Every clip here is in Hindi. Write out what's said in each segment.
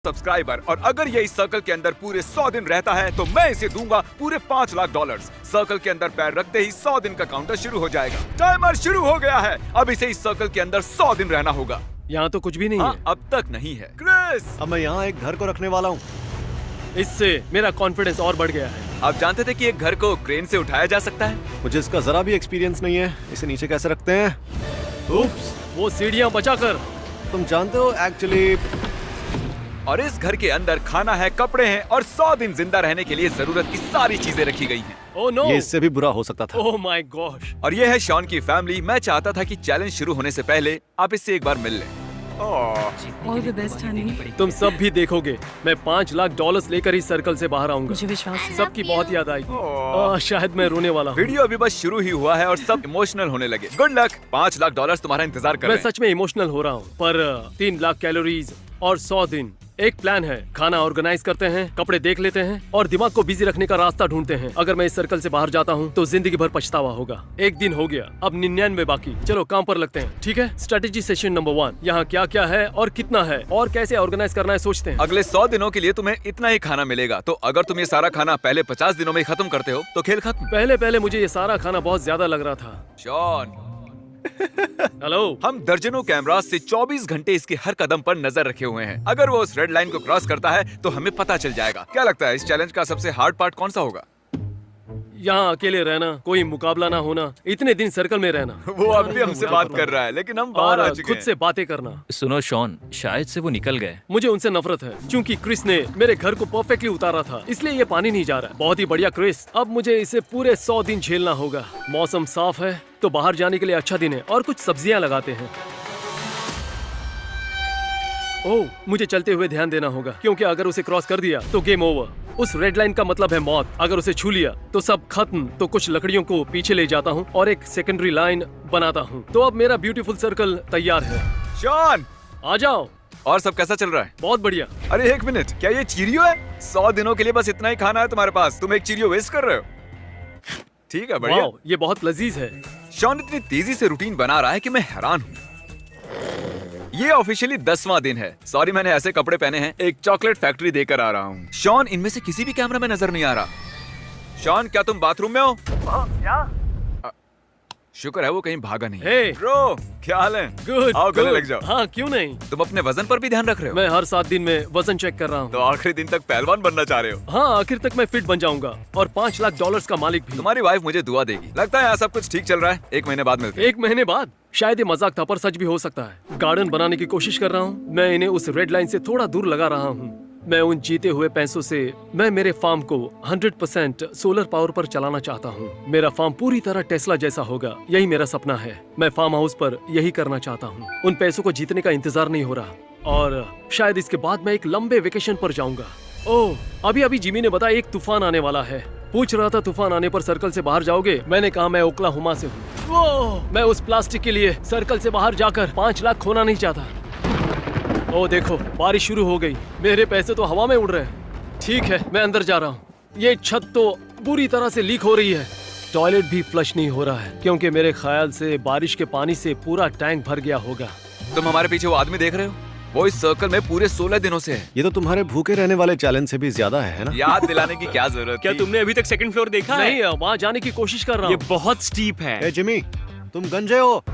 सब्सक्राइबर, और अगर ये इस सर्कल के अंदर पूरे 100 दिन रहता है तो मैं इसे दूंगा पूरे $5 लाख। सर्कल के अंदर पैर रखते ही 100 दिन का काउंटर शुरू हो जाएगा। टाइमर शुरू हो गया है। अब इसे इस सर्कल के अंदर 100 दिन रहना होगा। यहाँ तो कुछ भी नहीं है। अब तक नहीं है। क्रिस, अब मैं यहाँ एक घर को रखने वाला हूँ। इससे मेरा कॉन्फिडेंस और बढ़ गया है। आप जानते थे कि एक घर को क्रेन से उठाया जा सकता है? मुझे इसका जरा भी एक्सपीरियंस नहीं है। इसे नीचे कैसे रखते हैं? उप्स, वो सीढ़ियाँ बचाकर। तुम जानते हो एक्चुअली। और इस घर के अंदर खाना है, कपड़े हैं और 100 दिन जिंदा रहने के लिए जरूरत की सारी चीजें रखी गई हैं। ओह नो, ये इससे भी बुरा हो सकता था। Oh my gosh. और ये है शॉन की फैमिली। मैं चाहता था कि चैलेंज शुरू होने से पहले आप इससे एक बार मिल लें। All the best, honey. तुम सब भी देखोगे, मैं $5 लाख लेकर इस सर्कल से बाहर आऊंगा। मुझे विश्वास है। सबकी बहुत याद आएगी। शायद मैं रोने वाला हूँ। वीडियो अभी बस शुरू ही हुआ है और सब इमोशनल होने लगे। Good luck. $5 लाख तुम्हारा इंतजार कर मैं रहे हैं। सच में इमोशनल हो रहा हूँ, पर 3 लाख कैलोरीज और 100 दिन। एक प्लान है, खाना ऑर्गेनाइज करते हैं, कपड़े देख लेते हैं और दिमाग को बिजी रखने का रास्ता ढूंढते हैं। अगर मैं इस सर्कल से बाहर जाता हूँ तो जिंदगी भर पछतावा होगा। एक दिन हो गया, अब 99 बाकी। चलो काम पर लगते हैं, ठीक है? Strategy session number 1। यहाँ क्या क्या है और कितना है और कैसे ऑर्गेनाइज करना है सोचते हैं। अगले 100 दिनों के लिए तुम्हें इतना ही खाना मिलेगा। तो अगर तुम ये सारा खाना पहले 50 दिनों में ही खत्म करते हो तो खेल खत्म। पहले मुझे ये सारा खाना बहुत ज्यादा लग रहा था। Shawn, hello. हम दर्जनों कैमरा से 24 घंटे इसके हर कदम पर नजर रखे हुए हैं। अगर वो उस रेड लाइन को क्रॉस करता है तो हमें पता चल जाएगा। क्या लगता है इस चैलेंज का सबसे हार्ड पार्ट कौन सा होगा? यहाँ अकेले रहना, कोई मुकाबला ना होना, इतने दिन सर्कल में रहना। वो अब भी हमसे बात कर रहा है, लेकिन हम बाहर आ और चुके खुद हैं। से बातें करना। सुनो शॉन, शायद से वो निकल गए। मुझे उनसे नफरत है क्योंकि क्रिस ने मेरे घर को परफेक्टली उतारा था, इसलिए ये पानी नहीं जा रहा है। बहुत ही बढ़िया क्रिस, अब मुझे इसे पूरे 100 दिन झेलना होगा। मौसम साफ है तो बाहर जाने के लिए अच्छा दिन है और कुछ सब्जियां लगाते हैं। ओह, मुझे चलते हुए ध्यान देना होगा क्योंकि अगर उसे क्रॉस कर दिया तो गेम ओवर। उस रेड लाइन का मतलब है मौत। अगर उसे छू लिया तो सब खत्म। तो कुछ लकड़ियों को पीछे ले जाता हूँ और एक सेकेंडरी लाइन बनाता हूँ। तो अब मेरा ब्यूटीफुल सर्कल तैयार है। शॉन, आ जाओ। और सब कैसा चल रहा है? बहुत बढ़िया। अरे एक मिनट, क्या ये चीरियो है? 100 दिनों के लिए बस इतना ही खाना है तुम्हारे पास। तुम एक चीरियो वेस्ट कर रहे हो। ठीक है, बढ़िया। वाओ, ये बहुत लजीज है। शॉन इतनी तेजी से रूटीन बना रहा है कि मैं हैरान हूँ। ये ऑफिशियली 10वां दिन है। सॉरी, मैंने ऐसे कपड़े पहने हैं। एक चॉकलेट फैक्ट्री देकर आ रहा हूँ। शॉन, इनमें से किसी भी कैमरा में नजर नहीं आ रहा। शॉन, क्या तुम बाथरूम में हो? शुक्र है वो कहीं भागा नहीं। हे ब्रो, क्या हाल है? गुड। आओ गले लग जाओ। हाँ, क्यों नहीं। तुम अपने वजन पर भी ध्यान रख रहे हो? मैं हर 7 दिन में वजन चेक कर रहा हूँ। तो आखिरी दिन तक पहलवान बनना चाह रहे हो? हाँ, आखिर तक मैं फिट बन जाऊंगा और $5 लाख का मालिक भी। तुम्हारी वाइफ मुझे दुआ देगी। लगता है यहाँ सब कुछ ठीक चल रहा है। 1 महीने बाद मिलते हैं। 1 महीने बाद? शायद ये मजाक था पर सच भी हो सकता है। गार्डन बनाने की कोशिश कर रहा हूँ। मैं इन्हें उस रेड लाइन से थोड़ा दूर लगा रहा हूँ। मैं उन जीते हुए पैसों से मैं मेरे फार्म को 100% सोलर पावर पर चलाना चाहता हूँ। मेरा फार्म पूरी तरह टेस्ला जैसा होगा। यही मेरा सपना है। मैं फार्म हाउस पर यही करना चाहता हूँ। उन पैसों को जीतने का इंतजार नहीं हो रहा और शायद इसके बाद मैं एक लंबे वेकेशन पर जाऊंगा। ओह, अभी जिमी ने बताया एक तूफान आने वाला है। पूछ रहा था तूफान आने पर सर्कल से बाहर जाओगे? मैंने कहा मैं ओक्लाहोमा से हूँ। मैं उस प्लास्टिक के लिए सर्कल से बाहर जाकर 5 लाख खोना नहीं चाहता। ओ देखो, बारिश शुरू हो गई। मेरे पैसे तो हवा में उड़ रहे हैं। ठीक है, मैं अंदर जा रहा हूँ। ये छत तो बुरी तरह से लीक हो रही है। टॉयलेट भी फ्लश नहीं हो रहा है क्योंकि मेरे ख्याल से बारिश के पानी से पूरा टैंक भर गया होगा। तुम हमारे पीछे वो आदमी देख रहे हो? वो इस सर्कल में पूरे 16 दिनों से है। ये तो तुम्हारे भूखे रहने वाले चैलेंज से भी ज्यादा है ना? याद दिलाने की क्या जरूरत क्या थी? तुमने अभी तक सेकंड फ्लोर देखा है? नहीं, वहाँ जाने की कोशिश कर रहा ये हूँ। बहुत स्टीप है। ए जिमी, तुम गंजे हो।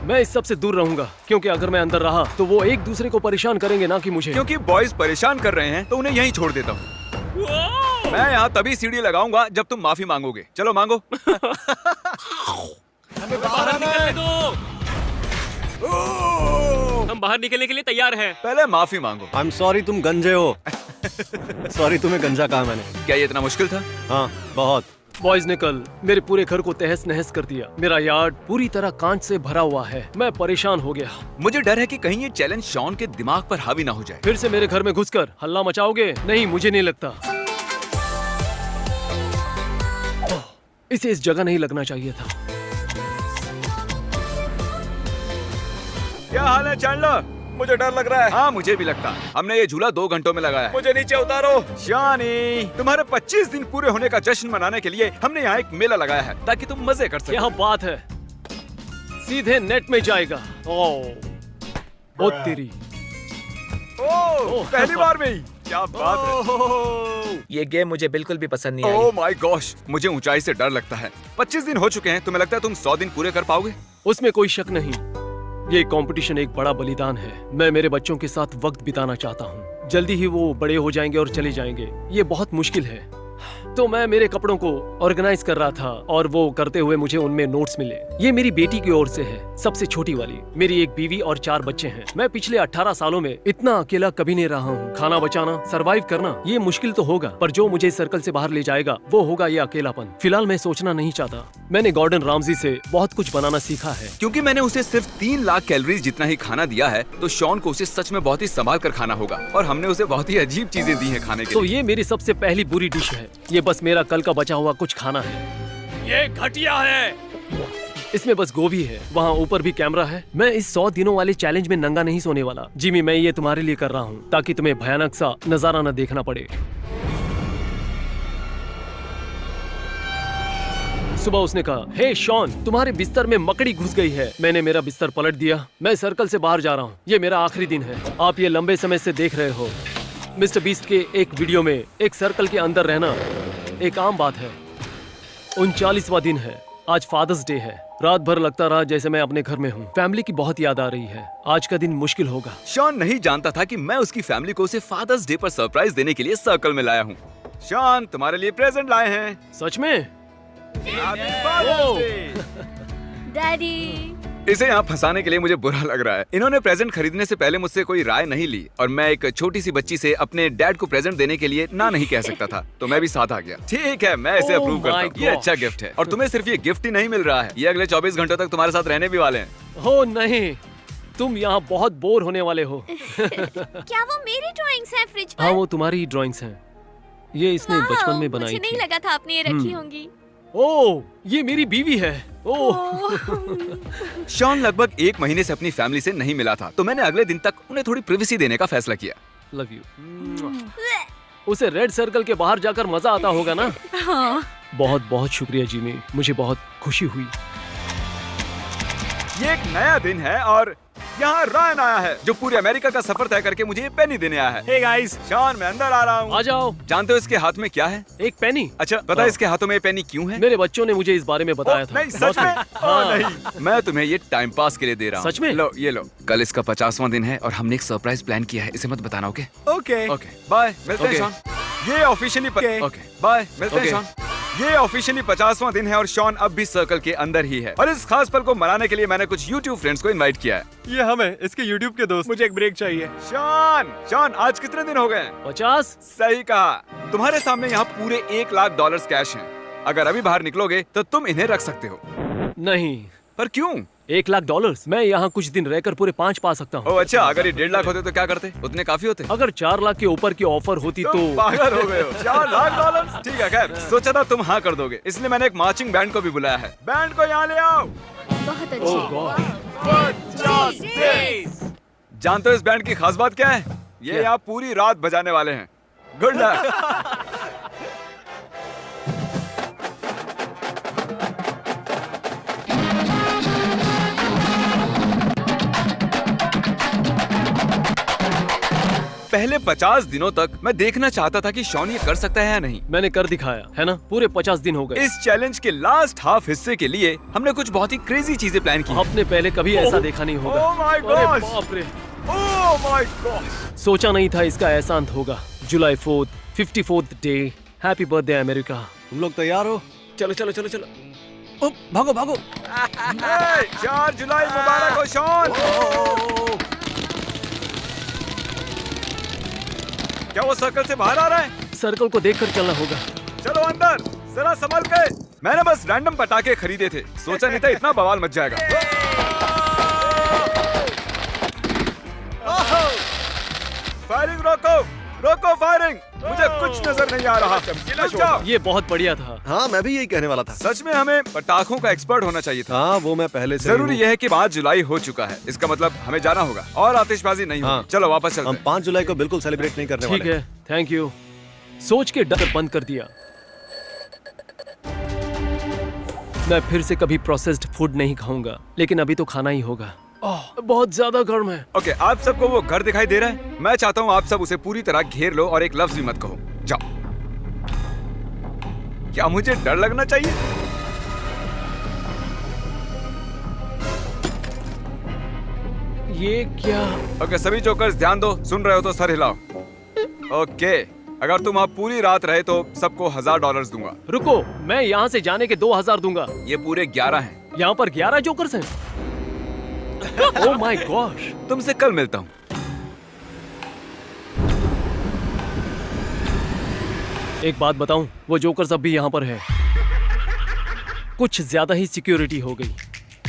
मैं इस सब से दूर रहूंगा क्योंकि अगर मैं अंदर रहा तो वो एक दूसरे को परेशान करेंगे, ना कि मुझे। क्योंकि बॉयज परेशान कर रहे हैं तो उन्हें यहीं छोड़ देता हूँ। मैं यहाँ तभी सीढ़ी लगाऊंगा जब तुम माफी मांगोगे। चलो मांगो। हमें बाहर निकलने दो। हम बाहर निकलने के लिए तैयार हैं। पहले माफी मांगो। आई एम सॉरी, तुम गंजे हो। सॉरी, तुम्हें गंजा कहा मैंने। क्या ये इतना मुश्किल था? हाँ, बहुत। बॉयज ने कल मेरे पूरे घर को तहस नहस कर दिया। मेरा यार्ड पूरी तरह कांच से भरा हुआ है। मैं परेशान हो गया। मुझे डर है कि कहीं ये चैलेंज शॉन के दिमाग पर हावी ना हो जाए। फिर से मेरे घर में घुसकर हल्ला मचाओगे? नहीं, मुझे नहीं लगता। इसे इस जगह नहीं लगना चाहिए था। क्या हाल है चैंडलर? मुझे डर लग रहा है। हाँ, मुझे भी लगता है। हमने ये झूला 2 घंटों में लगाया है। मुझे नीचे उतारो। शॉनी, तुम्हारे 25 दिन पूरे होने का जश्न मनाने के लिए हमने यहाँ एक मेला लगाया है ताकि तुम मजे कर सको। यहाँ बात है, सीधे नेट में जाएगा। ओ तेरी। ओह, पहली बार में ही, क्या बात है। ये गेम मुझे बिल्कुल भी पसंद नहीं आई। ओह माय गॉश, मुझे ऊंचाई से डर लगता है। 25 दिन हो चुके हैं, तुम्हें लगता है तुम 100 दिन पूरे कर पाओगे? उसमें कोई शक नहीं। ये कंपटीशन एक बड़ा बलिदान है। मैं मेरे बच्चों के साथ वक्त बिताना चाहता हूँ। जल्दी ही वो बड़े हो जाएंगे और चले जाएंगे। ये बहुत मुश्किल है। तो मैं मेरे कपड़ों को ऑर्गेनाइज कर रहा था और वो करते हुए मुझे उनमें नोट्स मिले। ये मेरी बेटी की ओर से है, सबसे छोटी वाली। मेरी एक बीवी और 4 बच्चे हैं। मैं पिछले 18 सालों में इतना अकेला कभी नहीं रहा हूँ। खाना बचाना, सरवाइव करना, ये मुश्किल तो होगा, पर जो मुझे इस सर्कल से बाहर ले जाएगा वो होगा ये अकेलापन। फिलहाल मैं सोचना नहीं चाहता। मैंने गॉर्डन रामजी से बहुत कुछ बनाना सीखा है। क्योंकि मैंने उसे सिर्फ 3 लाख कैलोरीज जितना ही खाना दिया है, तो शॉन को उसे सच में बहुत ही संभाल कर खाना होगा। और हमने उसे बहुत ही अजीब चीजें दी हैं खाने के तो लिए। ये मेरी सबसे पहली बुरी डिश है। ये बस मेरा कल का बचा हुआ कुछ खाना है। ये घटिया है। इसमें बस गोभी है। वहाँ ऊपर भी कैमरा है। मैं इस 100 दिनों वाले चैलेंज में नंगा नहीं सोने वाला। जिमी, मैं ये तुम्हारे लिए कर रहा हूँ ताकि तुम्हें भयानक सा नजारा न देखना पड़े। सुबह उसने कहा, हे शॉन, तुम्हारे बिस्तर में मकड़ी घुस गई है। मैंने मेरा बिस्तर पलट दिया। मैं सर्कल से बाहर जा रहा हूँ। ये मेरा आखिरी दिन है। आप ये लंबे समय से देख रहे हो। मिस्टर बीस्ट के एक वीडियो में एक सर्कल के अंदर रहना एक आम बात है। 39वां दिन है। आज फादर्स डे है। रात भर लगता रहा जैसे मैं अपने घर में हूँ। फैमिली की बहुत याद आ रही है। आज का दिन मुश्किल होगा। शॉन नहीं जानता था कि मैं उसकी फैमिली को उसे फादर्स डे पर सरप्राइज देने के लिए सर्कल में लाया हूँ। शॉन, तुम्हारे लिए प्रेजेंट लाए हैं। सच में? Happy Father's Day! डैडी। इसे यहाँ फंसाने के लिए मुझे बुरा लग रहा है। इन्होंने प्रेजेंट खरीदने से पहले मुझसे कोई राय नहीं ली और मैं एक छोटी सी बच्ची से अपने डैड को प्रेजेंट देने के लिए ना नहीं कह सकता था, तो मैं भी साथ आ गया। ठीक है, मैं इसे Oh अप्रूव करता my हूँ। ये gosh. अच्छा गिफ्ट है और तुम्हें सिर्फ ये गिफ्ट ही नहीं मिल रहा है, ये अगले 24 घंटों तक तुम्हारे साथ रहने भी वाले हैं। हो नहीं, तुम यहाँ बहुत बोर होने वाले हो। क्या वो मेरी ड्राइंग्स हैं फ्रिज पर? हाँ, वो तुम्हारी ही ड्राइंग्स हैं। ये इसने वाओ, बचपन में बनाई मुझे नहीं थी। लगा था आपने ये रखी होंगी। ओह, ये मेरी बीवी है। ओह, शॉन लगभग 1 महीने से अपनी फैमिली से नहीं मिला था, तो मैंने अगले दिन तक उन्हें थोड़ी प्राइवेसी देने का फैसला किया। Love you. उसे रेड सर्कल के बाहर जाकर मजा आता होगा ना? हाँ। बहुत बहुत शुक्रिया जिमी, मुझे बहुत खुशी हुई। ये एक नया दिन है और यहाँ रायन आया है जो पूरे अमेरिका का सफर तय करके मुझे ये पेनी देने आया है। हे गाइस, शॉन, मैं अंदर आ रहा हूँ। आ जाओ। जानते हो इसके हाथ में क्या है? एक पेनी। अच्छा, पता है इसके हाथों में ये पेनी क्यों है? मेरे बच्चों ने मुझे इस बारे में बताया था। नहीं, सच में? हाँ। नहीं, मैं तुम्हें ये टाइम पास के लिए दे रहा हूँ। सच में? लो, ये लो। कल इसका 50वां दिन है और हमने एक सरप्राइज प्लान किया है, इसे मत बताना, ओके? ओके। ओके, बाय, मिलते हैं Okay. शॉन। ये ऑफिशियली Okay. ओके, बाय, मिलते हैं Okay. शॉन। ये ऑफिशियली 50वां दिन है और शॉन अब भी सर्कल के अंदर ही है और इस खास पल को मनाने के लिए मैंने कुछ YouTube फ्रेंड्स को इनवाइट किया है। ये हमें इसके YouTube के दोस्त। मुझे एक ब्रेक चाहिए। शॉन, आज कितने दिन हो गए? 50? सही कहा। तुम्हारे सामने यहाँ पूरे $1 लाख कैश हैं। अगर अभी बाहर निकलोगे तो तुम इन्हें रख सकते हो। नहीं, पर क्यों? $1 लाख। मैं यहाँ कुछ दिन रहकर पूरे 5 पा सकता हूँ। ओह अच्छा, अगर ये 1.5 लाख होते तो क्या करते? उतने काफी होते। अगर 4 लाख के ऊपर की ऑफर होती तुम तो पागल हो गए हो। $4 लाख? ठीक है, खैर सोचा था तुम हाँ कर दोगे, इसलिए मैंने एक मार्चिंग बैंड को भी बुलाया है। बैंड को यहाँ ले आओ। बहुत ओह अच्छी। गॉड। 50 days। जानते हो इस बैंड की खास बात क्या है? ये क्या? यहाँ पूरी रात बजाने वाले हैं। Good luck. पहले 50 दिनों तक मैं देखना चाहता था कि शॉन ये कर सकता है या नहीं। मैंने कर दिखाया है ना। पूरे 50 दिन हो गए। इस चैलेंज के लास्ट हाफ हिस्से के लिए हमने कुछ बहुत ही क्रेजी चीजें प्लान की। आपने पहले कभी ऐसा देखा नहीं होगा। Oh my अरे gosh! बाप रे, ओह माय गॉड। सोचा नहीं था इसका ऐसा अंत होगा। जुलाई 4th, 54th day. Happy birthday America. तुम लोग तैयार हो? चलो चलो चलो चलो। ओ, भागो भागो। 4 जुलाई मुबारक हो शॉन। क्या वो सर्कल से बाहर आ रहा है? सर्कल को देखकर चलना होगा। चलो अंदर, जरा संभल के। मैंने बस रैंडम पटाखे खरीदे थे, सोचा नहीं था इतना बवाल मच जाएगा। फायरिंग रोको, रोको फायरिंग। मुझे कुछ नजर नहीं आ रहा। रुक जाओ। ये बहुत बढ़िया था। हाँ, मैं भी यही कहने वाला था। सच में हमें पटाखों का एक्सपर्ट होना चाहिए था। हाँ, वो मैं पहले से जरूरी हूँ। यह है कि 5 जुलाई हो चुका है, इसका मतलब हमें जाना होगा और आतिशबाजी नहीं होगी। हाँ। चलो वापस चलते हम हैं। 5 जुलाई को बिल्कुल सेलिब्रेट नहीं करने ठीक वाले। है, थैंक यू। सोच के डर बंद कर दिया। मैं फिर से कभी प्रोसेस्ड फूड नहीं खाऊंगा, लेकिन अभी तो खाना ही होगा। बहुत ज्यादा गर्म है। ओके, आप सबको वो घर दिखाई दे रहा है? मैं चाहता हूँ आप सब उसे पूरी तरह घेर लो और एक लफ्ज भी मत कहो। जाओ। क्या मुझे डर लगना चाहिए? ये क्या? ओके, सभी जोकर्स ध्यान दो। सुन रहे हो तो सर हिलाओ। ओके, अगर तुम आप पूरी रात रहे तो सबको $1000 दूंगा। रुको, मैं यहाँ से जाने के 2000 दूंगा। ये पूरे 11 हैं। यहाँ पर 11 जोकर्स हैं। Oh my gosh. तुमसे कल मिलता हूँ। एक बात बताऊं, वो जोकर्स अब भी यहाँ पर है। कुछ ज्यादा ही सिक्योरिटी हो गई।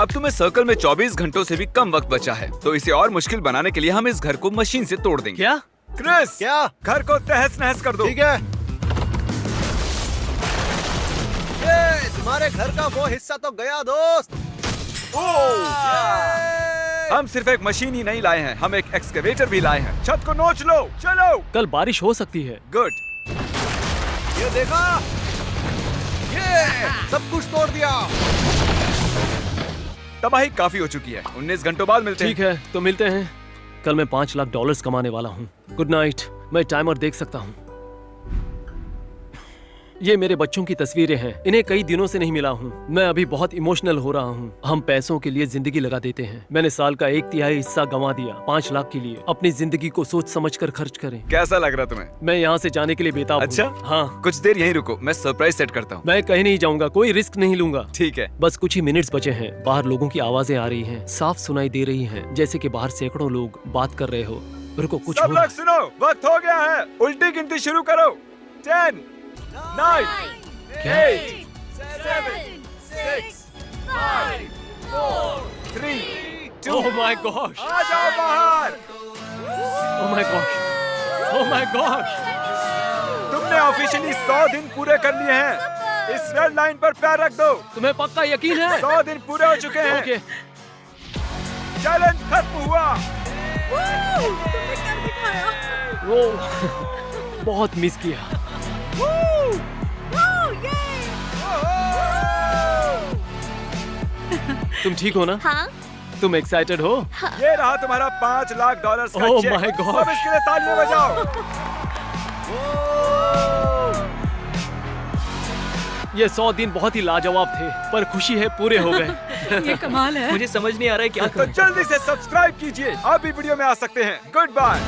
अब तुम्हें सर्कल में 24 घंटों से भी कम वक्त बचा है, तो इसे और मुश्किल बनाने के लिए हम इस घर को मशीन से तोड़ देंगे। क्या? क्रिस, क्या? घर को तहस नहस कर दो। ठीक है। ये तुम्हारे घर का वो हिस्सा तो गया दोस्त। हम सिर्फ एक मशीन ही नहीं लाए हैं, हम एक एक्सकेवेटर भी लाए हैं। छत को नोच लो, चलो। कल बारिश हो सकती है। गुड। ये देखा, ये सब कुछ तोड़ दिया। तबाही काफी हो चुकी है। 19 घंटों बाद मिलते हैं। ठीक है, तो मिलते हैं। कल मैं $5 लाख कमाने वाला हूँ। Good night. मैं टाइमर देख सकता हूँ। ये मेरे बच्चों की तस्वीरें हैं। इन्हें कई दिनों से नहीं मिला हूँ। मैं अभी बहुत इमोशनल हो रहा हूँ। हम पैसों के लिए जिंदगी लगा देते हैं। मैंने साल का 1/3 हिस्सा गंवा दिया 5 लाख के लिए। अपनी जिंदगी को सोच समझ कर खर्च करें। कैसा लग रहा तुम्हें? मैं यहाँ से जाने के लिए बेताब हूँ। अच्छा? हाँ। कुछ देर यहीं रुको, मैं सरप्राइज सेट करता हूँ। मैं कहीं नहीं जाऊंगा, कोई रिस्क नहीं लूंगा। ठीक है। बस कुछ ही मिनट्स बचे हैं। बाहर लोगों की आवाजें आ रही हैं, साफ सुनाई दे रही हैं, जैसे कि बाहर सैकड़ों लोग बात कर रहे हो। रुको, कुछ सब हो रहा लोग सुनो, वक्त हो गया है। उल्टी गिनती शुरू करो। 10, 9, 8, 7, 6, 5, 4, 3, 2। ओह माय गॉश, आ जाओ बाहर। Oh my gosh, oh my gosh. तुमने ऑफिशियली 100 दिन पूरे कर लिए हैं। इस रेड लाइन पर पैर रख दो। तुम्हें पक्का यकीन है? 100 दिन पूरे हो चुके हैं। ओके। चैलेंज खत्म हुआ। वो बहुत मिस किया। तुम ठीक हो ना? हाँ, तुम एक्साइटेड हो? ये रहा तुम्हारा $5 लाख का Oh चेक। my God. सब इसके लिए तालियां बजाओ। ये 100 दिन बहुत ही लाजवाब थे, पर खुशी है पूरे हो गए। ये कमाल है। मुझे समझ नहीं आ रहा है क्या तो जल्दी से सब्सक्राइब कीजिए। आप भी वीडियो में आ सकते हैं। Good bye.